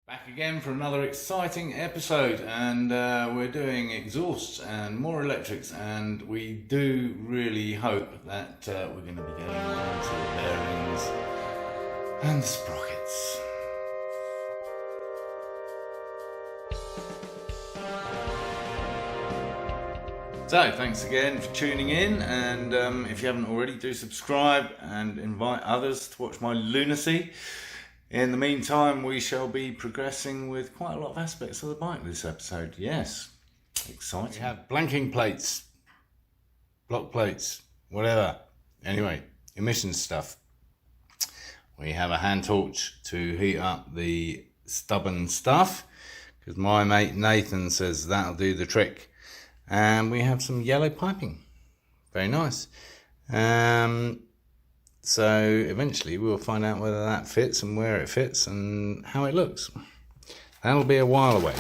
Back again for another exciting episode, and we're doing exhausts and more electrics, and we do really hope that we're going to be getting on to the bearings and the sprockets. So thanks again for tuning in, and if you haven't already, do subscribe and invite others to watch my lunacy. In the meantime, we shall be progressing with quite a lot of aspects of the bike this episode. Yes, exciting. We have blanking plates, block plates, whatever. Anyway, emissions stuff. We have a hand torch to heat up the stubborn stuff, because my mate Nathan says that'll do the trick. And we have some yellow piping. Very nice. So eventually we'll find out whether that fits and where it fits and how it looks. That'll be a while away.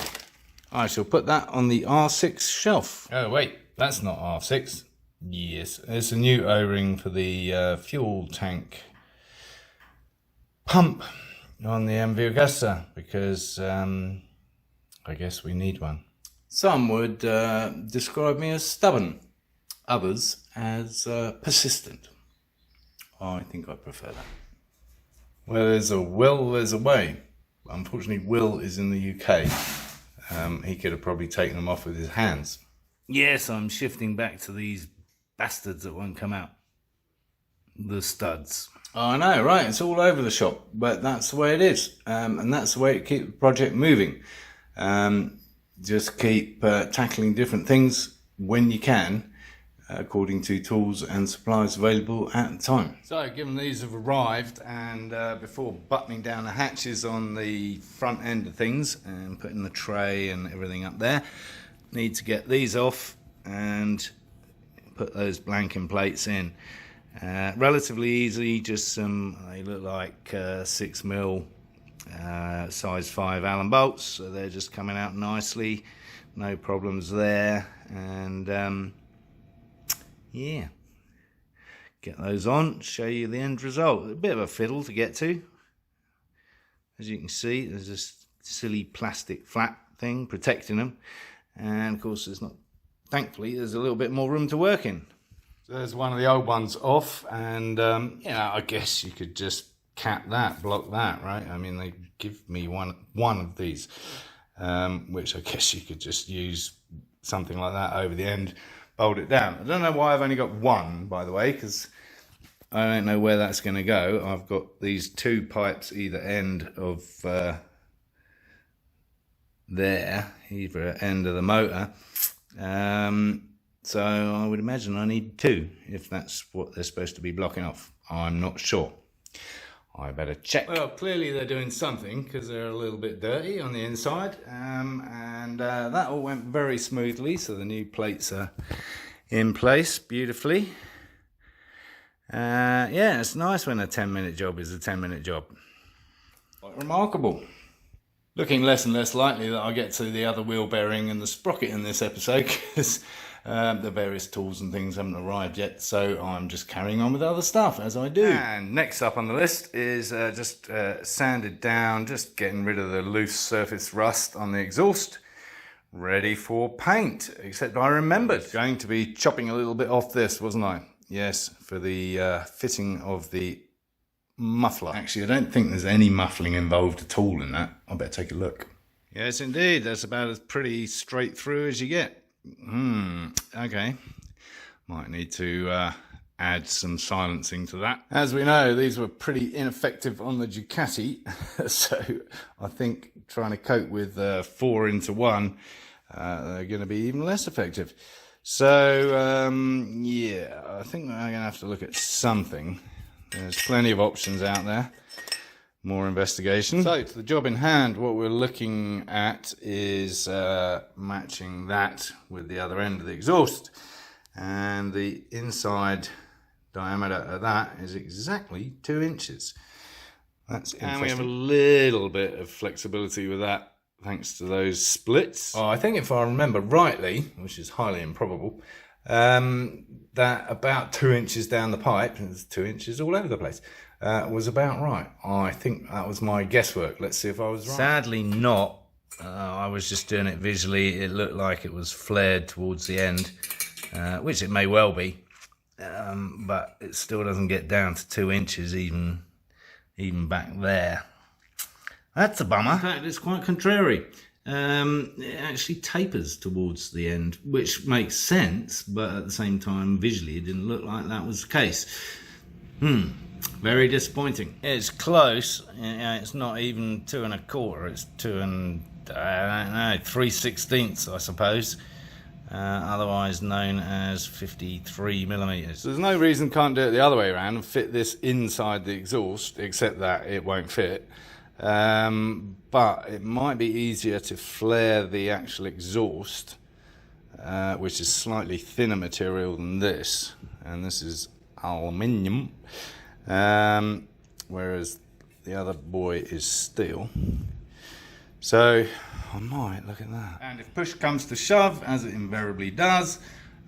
I shall put that on the R6 shelf. Oh wait, that's not R6. Yes, it's a new O-ring for the fuel tank pump on the MV Augusta, because I guess we need one. Some would describe me as stubborn, others as persistent. I think I prefer that. Where there's a will, there's a way. Unfortunately, Will is in the UK. He could have probably taken them off with his hands. Yes, I'm shifting back to these bastards that won't come out. The studs. Oh, I know, right? It's all over the shop, but that's the way it is. And that's the way to keep the project moving. Just keep tackling different things when you can, according to tools and supplies available at the time. So given these have arrived, and before buttoning down the hatches on the front end of things and putting the tray and everything up there, need to get these off and put those blanking plates in. Relatively easy, just some, they look like 6mm size 5 Allen bolts, so they're just coming out nicely, no problems there. And yeah, get those on, show you the end result. A bit of a fiddle to get to. As you can see, there's this silly plastic flap thing protecting them, and of course there's not, thankfully there's a little bit more room to work in. So there's one of the old ones off, and yeah, I guess you could just cap that, block that, right? I mean, they give me one of these, which I guess you could just use something like that over the end, bolt it down. I don't know why I've only got one, by the way, because I don't know where that's going to go. I've got these two pipes either end of there, either end of the motor. So I would imagine I need two, if that's what they're supposed to be blocking off. I'm not sure. I better check. Well, clearly they're doing something, because they're a little bit dirty on the inside, and that all went very smoothly, so the new plates are in place beautifully. Yeah, it's nice when a 10-minute job is a 10-minute job. Quite remarkable. Looking less and less likely that I'll get to the other wheel bearing and the sprocket in this episode, because the various tools and things haven't arrived yet, so I'm just carrying on with other stuff as I do. And next up on the list is just sanded down, just getting rid of the loose surface rust on the exhaust, ready for paint. Except I remembered going to be chopping a little bit off this, wasn't I? Yes, for the fitting of the muffler. Actually, I don't think there's any muffling involved at all in that. I better take a look. Yes, indeed. That's about as pretty straight through as you get. Okay. Might need to add some silencing to that. As we know, these were pretty ineffective on the Ducati, so I think trying to cope with 4 into 1, they're going to be even less effective. So, yeah, I think I'm going to have to look at something. There's plenty of options out there. More investigation. So, to the job in hand, what we're looking at is matching that with the other end of the exhaust. And the inside diameter of that is exactly 2 inches. That's interesting. And we have a little bit of flexibility with that, thanks to those splits. Oh, I think if I remember rightly, which is highly improbable, that about 2 inches down the pipe, and there's 2 inches all over the place, was about right. I think that was my guesswork. Let's see if I was right. Sadly not. I was just doing it visually. It looked like it was flared towards the end, which it may well be, but it still doesn't get down to 2 inches even back there. That's a bummer. In fact, it's quite contrary. It actually tapers towards the end, which makes sense, but at the same time, visually, it didn't look like that was the case. Very disappointing. It's close. It's not even 2 1/4. It's 3/16, I suppose. Otherwise known as 53mm. There's no reason can't do it the other way around and fit this inside the exhaust, except that it won't fit. But it might be easier to flare the actual exhaust, which is slightly thinner material than this, and this is aluminium, whereas the other boy is steel. So I might look at that. And if push comes to shove, as it invariably does,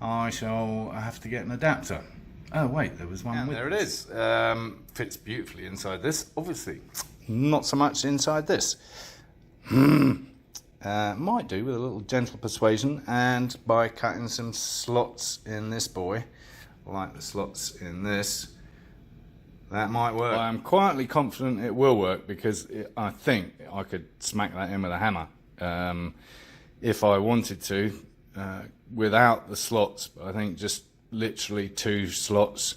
I shall have to get an adapter. Oh wait, there was one with there this. It is. Fits beautifully inside this, obviously. Not so much inside this. Might do with a little gentle persuasion, and by cutting some slots in this boy, like the slots in this, that might work. I'm quietly confident it will work, because I think I could smack that in with a hammer if I wanted to, without the slots. But I think just literally 2 slots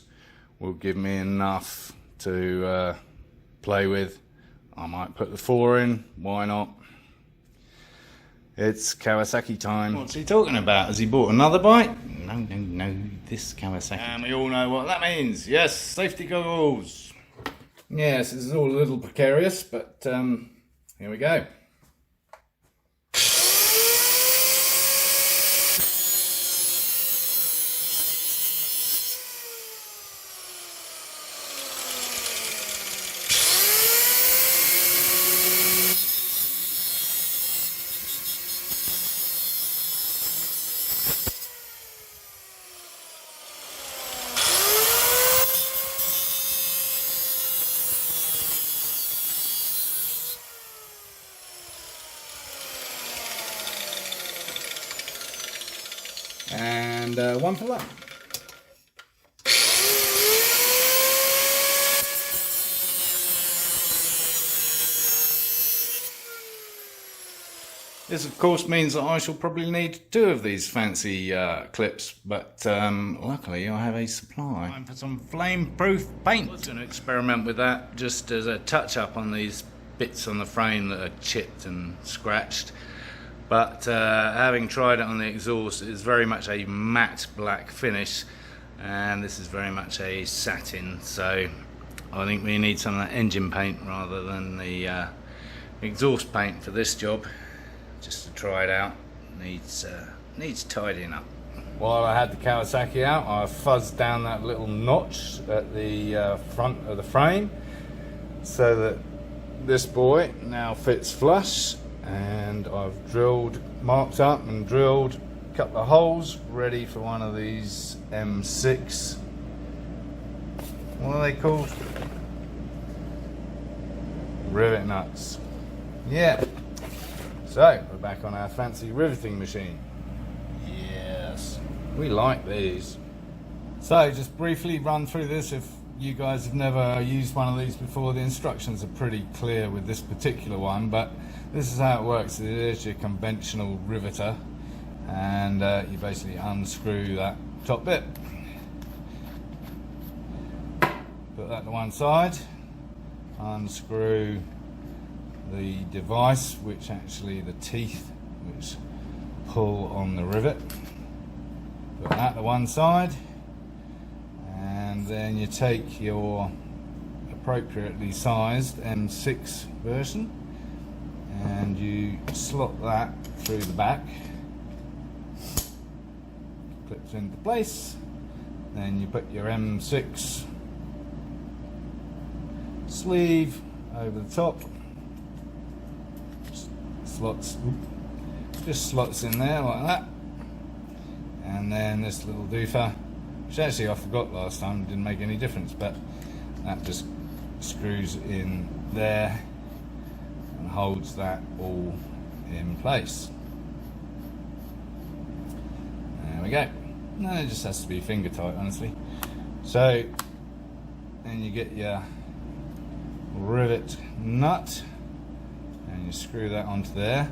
will give me enough to play with. I might put the 4 in, why not? It's Kawasaki time. What's he talking about? Has he bought another bike? No, this Kawasaki. And we all know what that means. Yes, safety goggles. Yes, this is all a little precarious, but here we go. And one for luck. This of course means that I shall probably need 2 of these fancy clips, but luckily I have a supply. Time for some flame-proof paint. I was going to experiment with that just as a touch-up on these bits on the frame that are chipped and scratched. But having tried it on the exhaust, it's very much a matte black finish, and this is very much a satin, so I think we need some of that engine paint rather than the exhaust paint for this job, just to try it out. Needs tidying up. While I had the Kawasaki out, I fuzzed down that little notch at the front of the frame so that this boy now fits flush. And I've marked up and drilled a couple of holes ready for one of these M6, what are they called? Rivet nuts. Yeah. So we're back on our fancy riveting machine. Yes, we like these. So just briefly run through this. If you guys have never used one of these before, the instructions are pretty clear with this particular one, but this is how it works. It is your conventional riveter, and you basically unscrew that top bit, put that to one side, unscrew the device, which actually the teeth which pull on the rivet, put that to one side, and then you take your appropriately sized M6 version and you slot that through the back, clips into place, then you put your M6 sleeve over the top, just slots in there like that, and then this little doofer, which actually I forgot last time, didn't make any difference, but that just screws in there and holds that all in place. There we go. No, it just has to be finger tight, honestly. So then you get your rivet nut and you screw that onto there,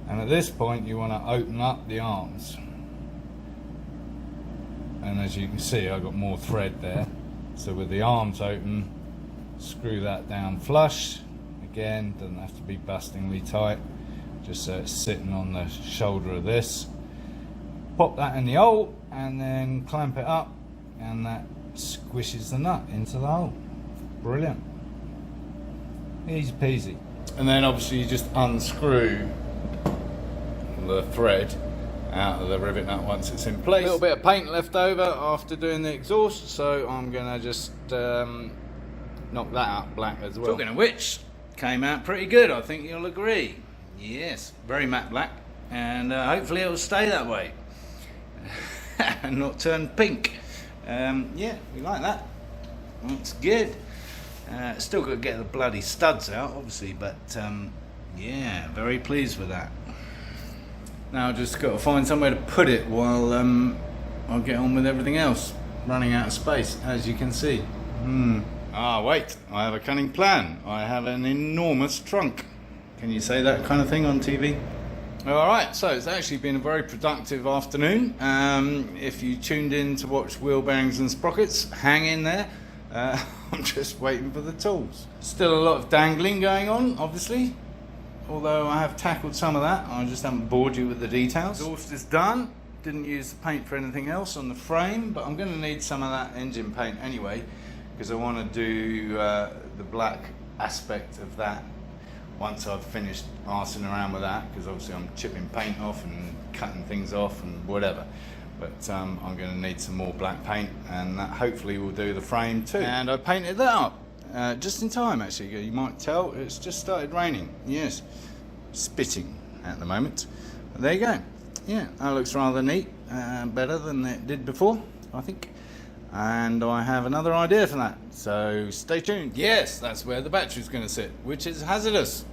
and at this point you want to open up the arms, and as you can see I've got more thread there, so with the arms open, screw that down flush. Again, doesn't have to be bustingly tight, just so it's sitting on the shoulder of this. Pop that in the hole and then clamp it up, and that squishes the nut into the hole. Brilliant. Easy peasy. And then obviously you just unscrew the thread out of the rivet nut once it's in place. A little bit of paint left over after doing the exhaust, so I'm gonna just knock that out black as well. Talking of which, came out pretty good, I think you'll agree. Yes, very matte black, and hopefully it will stay that way and not turn pink. Yeah, we like that. Looks good. Still got to get the bloody studs out, obviously, but yeah, very pleased with that. Now I've just got to find somewhere to put it while I'll get on with everything else. Running out of space, as you can see. Ah, wait, I have a cunning plan. I have an enormous trunk. Can you say that kind of thing on TV? Alright, so it's actually been a very productive afternoon. If you tuned in to watch Wheel Bearings and Sprockets, hang in there. I'm just waiting for the tools. Still a lot of dangling going on, obviously. Although I have tackled some of that, I just haven't bored you with the details. Exhaust is done. Didn't use the paint for anything else on the frame, but I'm going to need some of that engine paint anyway, because I want to do the black aspect of that once I've finished arsing around with that, because obviously I'm chipping paint off and cutting things off and whatever. But I'm going to need some more black paint, and that hopefully will do the frame too. And I painted that up just in time, actually. You might tell it's just started raining. Yes, spitting at the moment. But there you go. Yeah, that looks rather neat, better than it did before, I think. And I have another idea for that, so stay tuned. Yes, that's where the battery's going to sit, which is hazardous.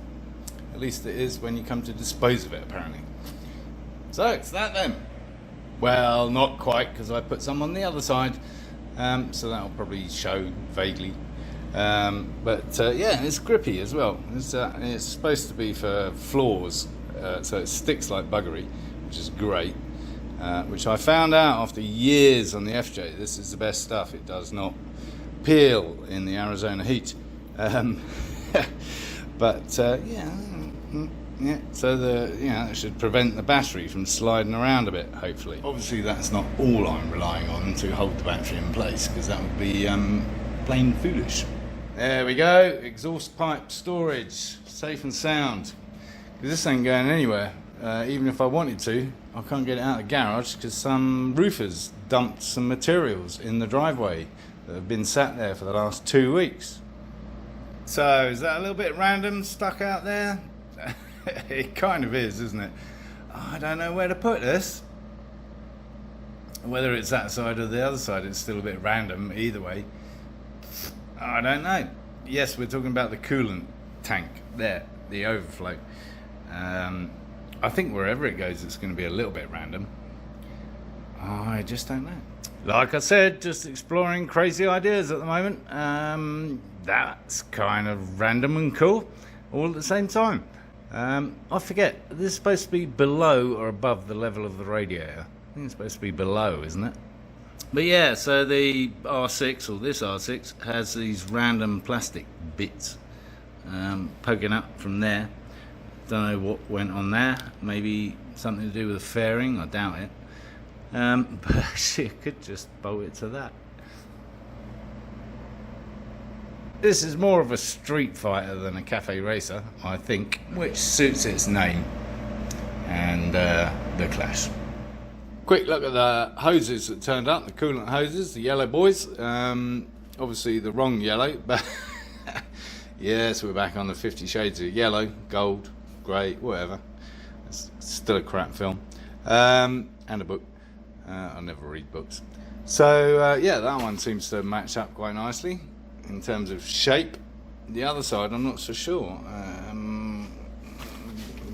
At least it is when you come to dispose of it, apparently. So it's that then. Well, not quite, because I put some on the other side, so that'll probably show vaguely. But yeah, it's grippy as well. It's supposed to be for floors, so it sticks like buggery, which is great. Which I found out after years on the FJ. This is the best stuff. It does not peel in the Arizona heat. But yeah, so it should prevent the battery from sliding around a bit, hopefully. Obviously that's not all I'm relying on to hold the battery in place, because that would be plain foolish. There we go, exhaust pipe storage, safe and sound. This ain't going anywhere. Even if I wanted to, I can't get it out of the garage because some roofers dumped some materials in the driveway that have been sat there for the last 2 weeks. So, is that a little bit random, stuck out there? It kind of is, isn't it? I don't know where to put this. Whether it's that side or the other side, it's still a bit random either way. I don't know. Yes, we're talking about the coolant tank there, the overflow. I think wherever it goes, it's going to be a little bit random. I just don't know. Like I said, just exploring crazy ideas at the moment. That's kind of random and cool, all at the same time. I forget, this is supposed to be below or above the level of the radiator. I think it's supposed to be below, isn't it? But yeah, so the R6, or this R6, has these random plastic bits poking up from there. Don't know what went on there. Maybe something to do with the fairing. I doubt it. But actually, I could just bolt it to that. This is more of a street fighter than a CafeRacer, I think, which suits its name and the Clash. Quick look at the hoses that turned up, the coolant hoses, the yellow boys. Obviously the wrong yellow, but yes, we're back on the 50 Shades of Yellow, gold, grey, whatever. It's still a crap film. And a book. I never read books. So yeah, that one seems to match up quite nicely in terms of shape. the other side, I'm not so sure.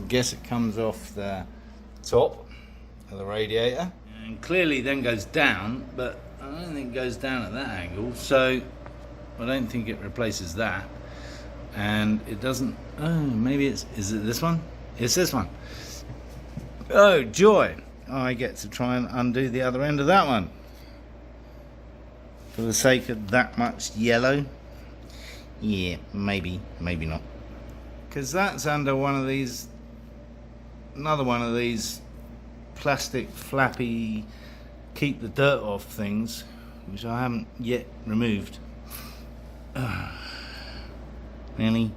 Guess it comes off the top of the radiator and clearly then goes down, but I don't think it goes down at that angle, so I don't think it replaces that. And it doesn't. Oh, maybe is it this one? It's this one. Oh joy, I get to try and undo the other end of that one for the sake of that much yellow. Yeah, maybe not, because that's under one of these, another one of these plastic flappy keep the dirt off things, which I haven't yet removed. Really?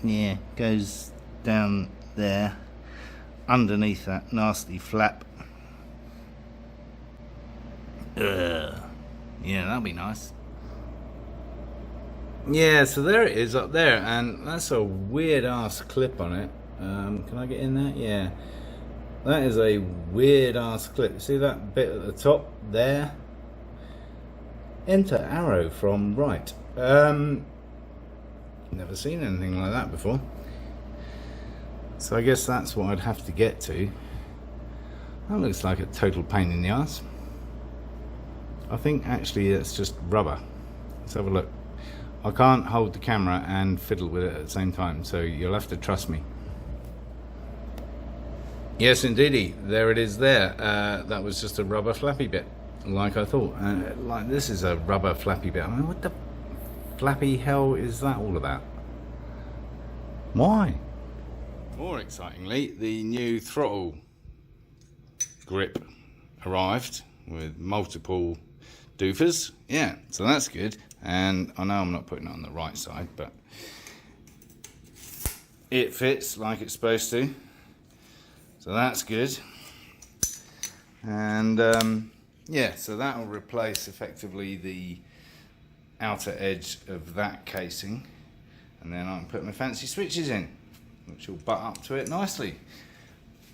Yeah, goes down there underneath that nasty flap. Yeah, that'll be nice. Yeah, so there it is up there, and that's a weird ass clip on it. Can I get in there? Yeah, that is a weird ass clip. See that bit at the top there? Enter arrow from right. Never seen anything like that before. So I guess that's what I'd have to get to. That looks like a total pain in the ass. I think actually it's just rubber. Let's have a look. I can't hold the camera and fiddle with it at the same time, so you'll have to trust me. Yes, indeedy, there it is there. That was just a rubber flappy bit, like I thought. Like this is a rubber flappy bit. I mean, what the flappy hell is that all about? Why? More excitingly, the new throttle grip arrived with multiple doofers. Yeah, so that's good. And I know I'm not putting it on the right side, but it fits like it's supposed to. So that's good. And yeah, so that will replace effectively the outer edge of that casing. And then I can put my fancy switches in, which will butt up to it nicely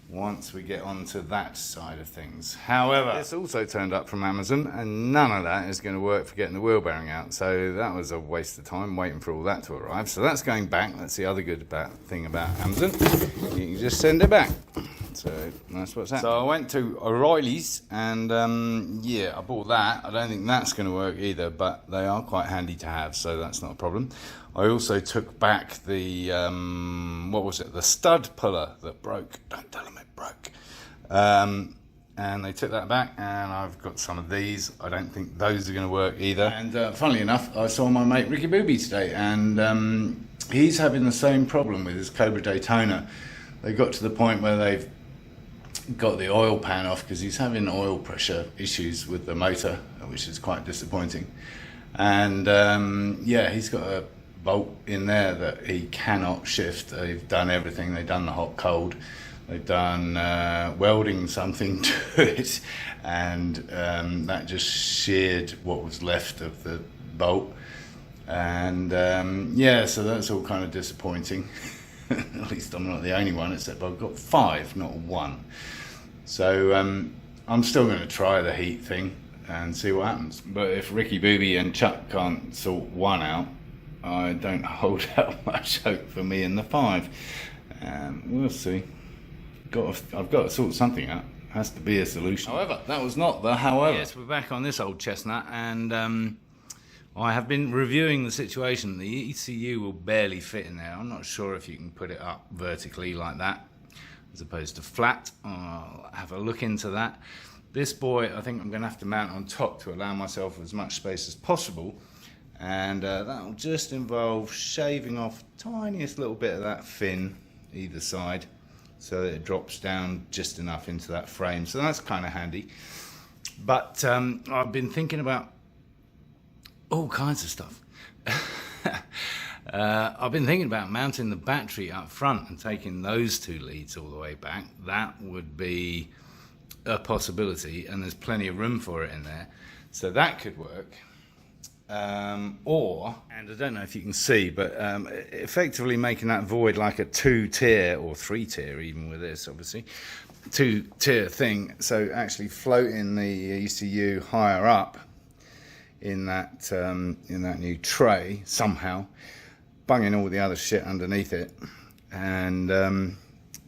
once we get onto that side of things. However, it's also turned up from Amazon, and none of that is going to work for getting the wheel bearing out, so that was a waste of time waiting for all that to arrive. So that's going back. That's the other good thing about Amazon. You can just send it back. So that's what's happening. So I went to O'Reilly's, and yeah, I bought that. I don't think that's going to work either, but they are quite handy to have, so that's not a problem. I also took back the, what was it, the stud puller that broke. Don't tell them it broke. And they took that back, and I've got some of these. I don't think those are going to work either. And funnily enough, I saw my mate Ricky Booby today, and he's having the same problem with his Cobra Daytona. They got to the point where they've got the oil pan off because he's having oil pressure issues with the motor, which is quite disappointing. And yeah, he's got a bolt in there that he cannot shift. They've done everything. They've done the hot cold, they've done welding something to it, and that just sheared what was left of the bolt. And yeah, so that's all kind of disappointing. At least I'm not the only one, except I've got 5, not 1. So I'm still going to try the heat thing and see what happens. But if Ricky Booby and Chuck can't sort 1 out, I don't hold out much hope for me in the 5. We'll see. I've got to sort something out. Has to be a solution. However, that was not the however. Yes, we're back on this old chestnut, and I have been reviewing the situation. The ECU will barely fit in there. I'm not sure if you can put it up vertically like that as opposed to flat. I'll have a look into that. This boy, I think I'm going to have to mount on top to allow myself as much space as possible. And that'll just involve shaving off tiniest little bit of that fin either side so that it drops down just enough into that frame. So that's kind of handy. But I've been thinking about all kinds of stuff. I've been thinking about mounting the battery up front and taking those 2 leads all the way back. That would be a possibility, and there's plenty of room for it in there. So that could work. Or, and I don't know if you can see, but effectively making that void like a 2-tier or 3-tier, even with this, obviously, 2-tier thing. So actually floating the ECU higher up in that new tray somehow, bunging all the other shit underneath it, and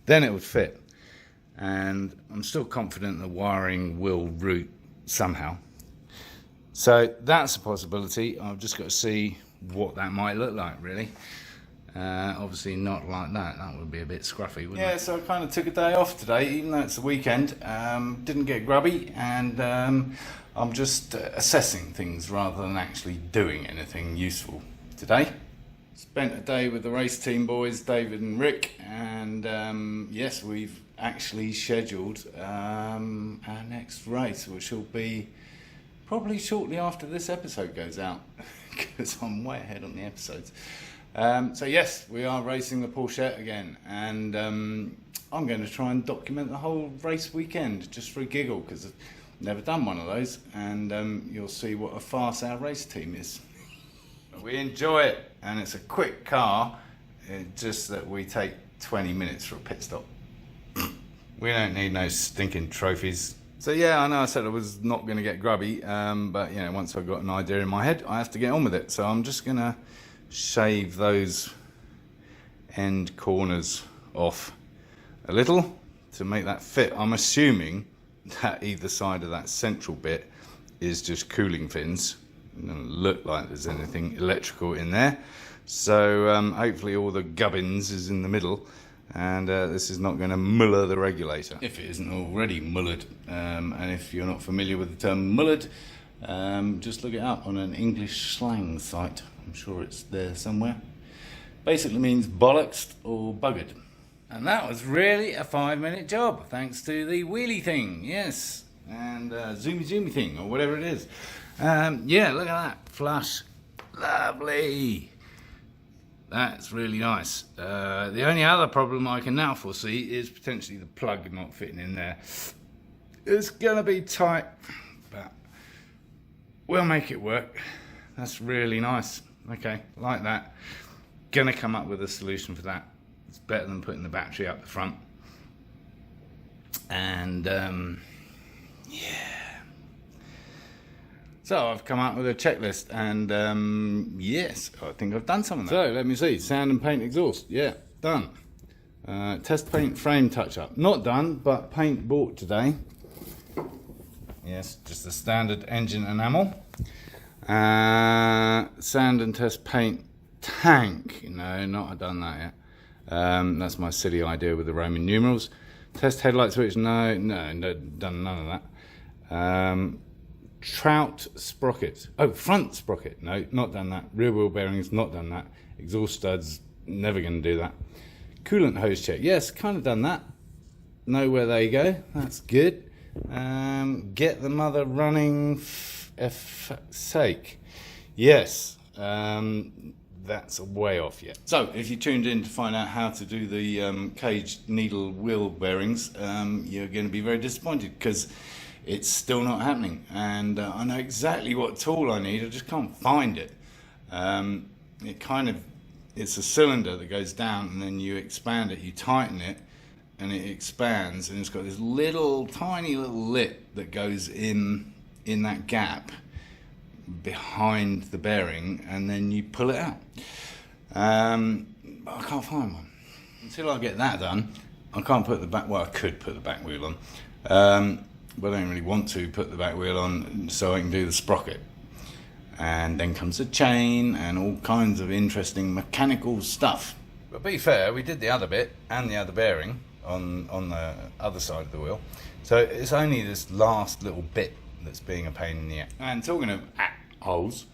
then it would fit. And I'm still confident the wiring will route somehow. So that's a possibility. I've just got to see what that might look like, really. Obviously not like that. That would be a bit scruffy, wouldn't it? Yeah, so I kind of took a day off today, even though it's the weekend. Didn't get grubby, and I'm just assessing things rather than actually doing anything useful today. Spent a day with the race team boys, David and Rick, and yes, we've actually scheduled our next race, which will be probably shortly after this episode goes out, because I'm way ahead on the episodes. So yes, we are racing the Porsche again, and I'm going to try and document the whole race weekend just for a giggle, because I've never done one of those, and you'll see what a farce our race team is. We enjoy it, and it's a quick car, just that we take 20 minutes for a pit stop. We don't need no stinking trophies. So yeah, I know I said I was not going to get grubby, but you know, once I've got an idea in my head, I have to get on with it. So I'm just going to shave those end corners off a little to make that fit. I'm assuming that either side of that central bit is just cooling fins. It doesn't look like there's anything electrical in there. So hopefully all the gubbins is in the middle, and this is not going to muller the regulator, if it isn't already mullered. And if you're not familiar with the term mullered, just look it up on an English slang site. I'm sure it's there somewhere. Basically means bollocksed or buggered. And that was really a 5-minute job, thanks to the wheelie thing, yes, and zoomy thing, or whatever it is. Yeah, look at that, flush, lovely. That's really nice. The only other problem I can now foresee is potentially the plug not fitting in there. It's gonna be tight, but we'll make it work. That's really nice. Okay, like that. Gonna come up with a solution for that. It's better than putting the battery up the front. And yeah. So I've come up with a checklist, and yes, I think I've done some of that. So let me see, sound and paint exhaust, yeah, done. Test paint frame touch up, not done, but paint bought today. Yes, just the standard engine enamel. Sand and test paint tank, no, not done that yet. That's my silly idea with the Roman numerals. Test headlight switch, no, done none of that. Trout sprocket, oh, front sprocket, no, not done that. Rear wheel bearings, not done that. Exhaust studs, never going to do that. Coolant hose check, yes, kind of done that. Know where they go, that's good. Get the mother running, F sake, yes. That's a way off yet. So if you tuned in to find out how to do the cage needle wheel bearings, you're going to be very disappointed, because it's still not happening, and I know exactly what tool I need, I just can't find it. It's a cylinder that goes down, and then you expand it, you tighten it, and it expands, and it's got this little tiny little lip that goes in that gap behind the bearing, and then you pull it out. But I can't find one. Until I get that done, I can't put the back, well, I could put the back wheel on, but I don't really want to put the back wheel on so I can do the sprocket. And then comes the chain and all kinds of interesting mechanical stuff. But be fair, we did the other bit and the other bearing on the other side of the wheel. So it's only this last little bit that's being a pain in the ass. And talking of holes,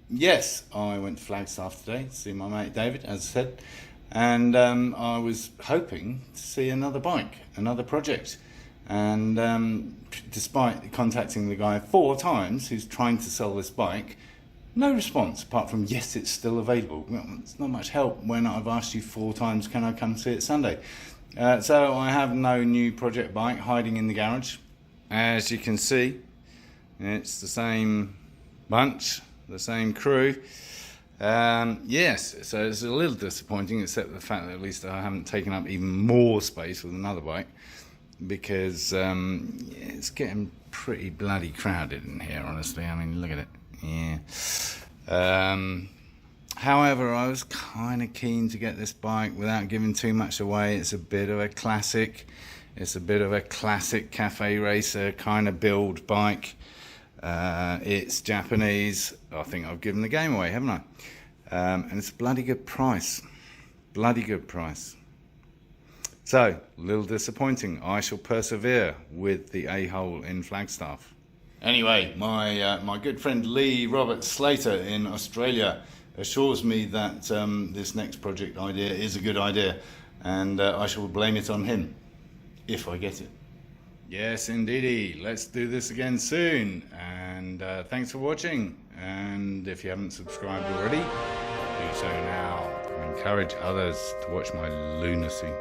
yes, I went to Flagstaff today to see my mate David, as I said, and I was hoping to see another bike, another project. And despite contacting the guy 4 times who's trying to sell this bike, no response apart from yes, it's still available. Well, it's not much help when I've asked you 4 times, can I come see it Sunday? So I have no new project bike hiding in the garage. As you can see, it's the same bunch, the same crew. Yes, so it's a little disappointing, except the fact that at least I haven't taken up even more space with another bike, because it's getting pretty bloody crowded in here, honestly. I mean, look at it. Yeah. However, I was kind of keen to get this bike without giving too much away. It's a bit of a classic. It's a bit of a classic CafeRacer kind of build bike. It's Japanese. I think I've given the game away, haven't I? And it's a bloody good price. Bloody good price. So, a little disappointing. I shall persevere with the A-hole in Flagstaff. Anyway, my good friend Lee Robert Slater in Australia assures me that this next project idea is a good idea, and I shall blame it on him, if I get it. Yes, indeedy. Let's do this again soon, and thanks for watching, and if you haven't subscribed already, do so now. Encourage others to watch my lunacy.